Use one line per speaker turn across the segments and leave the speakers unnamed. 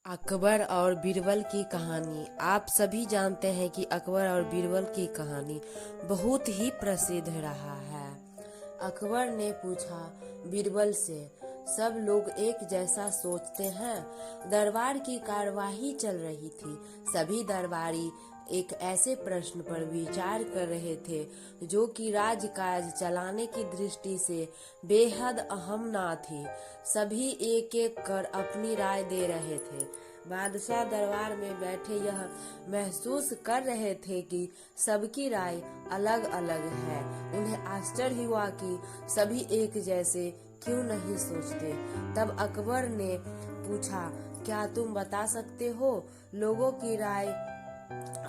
अकबर और बीरबल की कहानी। आप सभी जानते हैं कि अकबर और बीरबल की कहानी बहुत ही प्रसिद्ध रहा है। अकबर ने पूछा बीरबल से, सब लोग एक जैसा सोचते हैं? दरबार की कार्यवाही चल रही थी। सभी दरबारी एक ऐसे प्रश्न पर विचार कर रहे थे जो कि राजकाज चलाने की दृष्टि से बेहद अहम ना थी। सभी एक एक कर अपनी राय दे रहे थे। बादशाह दरबार में बैठे यह महसूस कर रहे थे कि सबकी राय अलग अलग है। उन्हें आश्चर्य हुआ कि सभी एक जैसे क्यों नहीं सोचते। तब अकबर ने पूछा, क्या तुम बता सकते हो लोगों की राय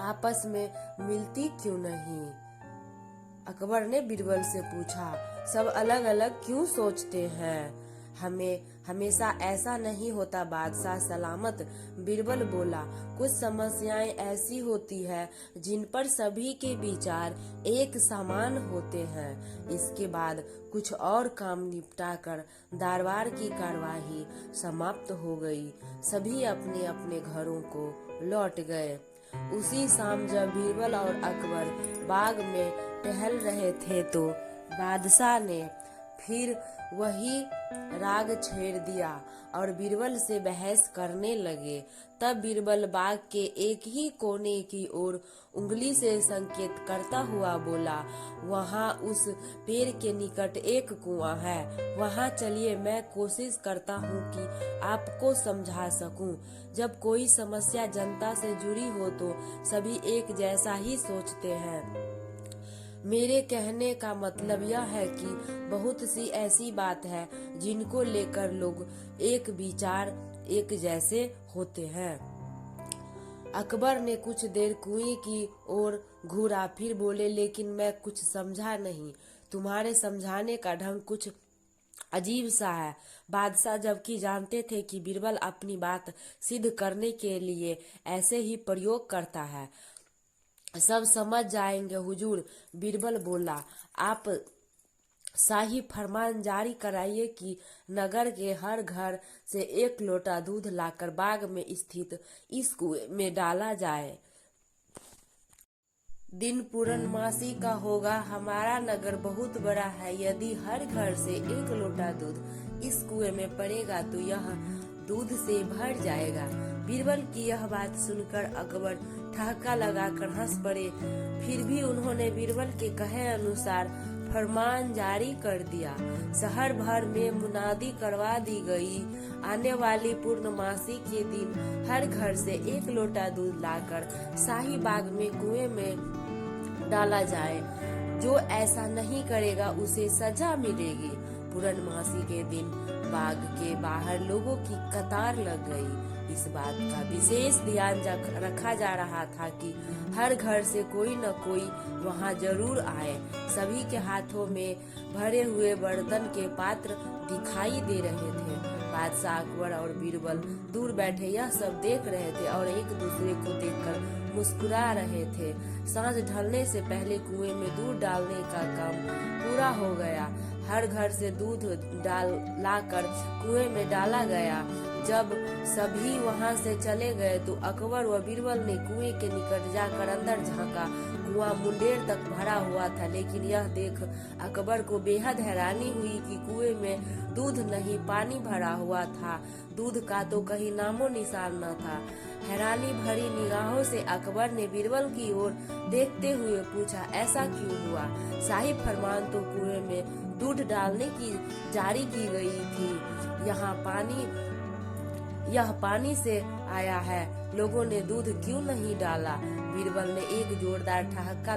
आपस में मिलती क्यों नहीं? अकबर ने बीरबल से पूछा, सब अलग अलग क्यों सोचते हैं? हमें हमेशा ऐसा नहीं होता बादशाह सलामत। बीरबल बोला, कुछ समस्याएं ऐसी होती है जिन पर सभी के विचार एक समान होते हैं। इसके बाद कुछ और काम निपटा कर दरबार की कार्यवाही समाप्त हो गई। सभी अपने अपने घरों को लौट गए। उसी शाम जब बीरबल और अकबर बाग में टहल रहे थे तो बादशाह ने फिर वही राग छेड़ दिया और बीरबल से बहस करने लगे। तब बीरबल बाग के एक ही कोने की ओर उंगली से संकेत करता हुआ बोला, वहाँ उस पेड़ के निकट एक कुआं है, वहाँ चलिए, मैं कोशिश करता हूँ कि आपको समझा सकूं। जब कोई समस्या जनता से जुड़ी हो तो सभी एक जैसा ही सोचते हैं। मेरे कहने का मतलब यह है कि बहुत सी ऐसी बात है जिनको लेकर लोग एक विचार एक जैसे होते हैं। अकबर ने कुछ देर कुएं की ओर घूरा, फिर बोले, लेकिन मैं कुछ समझा नहीं। तुम्हारे समझाने का ढंग कुछ अजीब सा है। बादशाह जबकि जानते थे कि बीरबल अपनी बात सिद्ध करने के लिए ऐसे ही प्रयोग करता है। सब समझ जाएंगे हुजूर, बीरबल बोला। आप शाही फरमान जारी कराइए कि नगर के हर घर से एक लोटा दूध लाकर बाग में स्थित इस कुएं में डाला जाए। दिन पूर्णमासी का होगा। हमारा नगर बहुत बड़ा है। यदि हर घर से एक लोटा दूध इस कुएं में पड़ेगा तो यह दूध से भर जाएगा। बीरबल की यह बात सुनकर अकबर ठहाका लगाकर हंस पड़े। फिर भी उन्होंने बीरबल के कहे अनुसार फरमान जारी कर दिया। शहर भर में मुनादी करवा दी गई, आने वाली पूर्णमासी के दिन हर घर से एक लोटा दूध लाकर शाही बाग में कुएं में डाला जाए। जो ऐसा नहीं करेगा उसे सजा मिलेगी। पूर्णमासी के दिन बाग के बाहर लोगों की कतार लग गई। इस बात का विशेष ध्यान रखा जा रहा था कि हर घर से कोई न कोई वहां जरूर आए। सभी के हाथों में भरे हुए बर्तन के पात्र दिखाई दे रहे थे। बादशाह अकबर और बीरबल दूर बैठे यह सब देख रहे थे और एक दूसरे को देखकर मुस्कुरा रहे थे। सांझ ढलने से पहले कुएं में दूध डालने का काम पूरा हो गया। हर घर से दूध लाकर कुएं में डाला गया। जब सभी वहां से चले गए तो अकबर व बीरबल ने कुएं के निकट जाकर अंदर झांका। कुआं मुंडेर तक भरा हुआ था, लेकिन यह देख अकबर को बेहद हैरानी हुई कि कुएं में दूध नहीं, पानी भरा हुआ था। दूध का तो कहीं नामो निशान न था। हैरानी भरी निगाहों से अकबर ने बीरबल की ओर देखते हुए पूछा, ऐसा क्यों हुआ? शाही फरमान तो कुएं में दूध डालने की जारी की गई थी। यह पानी से आया है। लोगों ने दूध क्यों नहीं डाला? बीरबल ने एक जोरदार ठहाका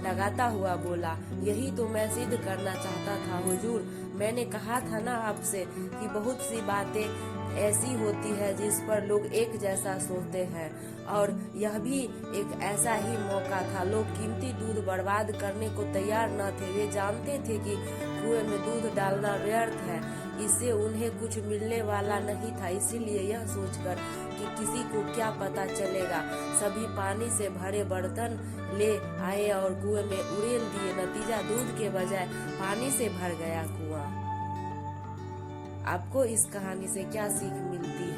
लगाता हुआ बोला, यही तो मैं सिद्ध करना चाहता था हुजूर। मैंने कहा था ना आपसे कि बहुत सी बातें ऐसी होती है जिस पर लोग एक जैसा सोचते हैं, और यह भी एक ऐसा ही मौका था। लोग कीमती दूध बर्बाद करने को तैयार न थे। वे जानते थे कि कुएं में दूध डालना व्यर्थ है, इससे उन्हें कुछ मिलने वाला नहीं था। इसीलिए यह सोचकर कि किसी को क्या पता चलेगा, सभी पानी से भरे बर्तन ले आए और कुएं में उड़ेल दिए। नतीजा दूध के बजाय पानी से भर गया कुआं। आपको इस कहानी से क्या सीख मिलती है?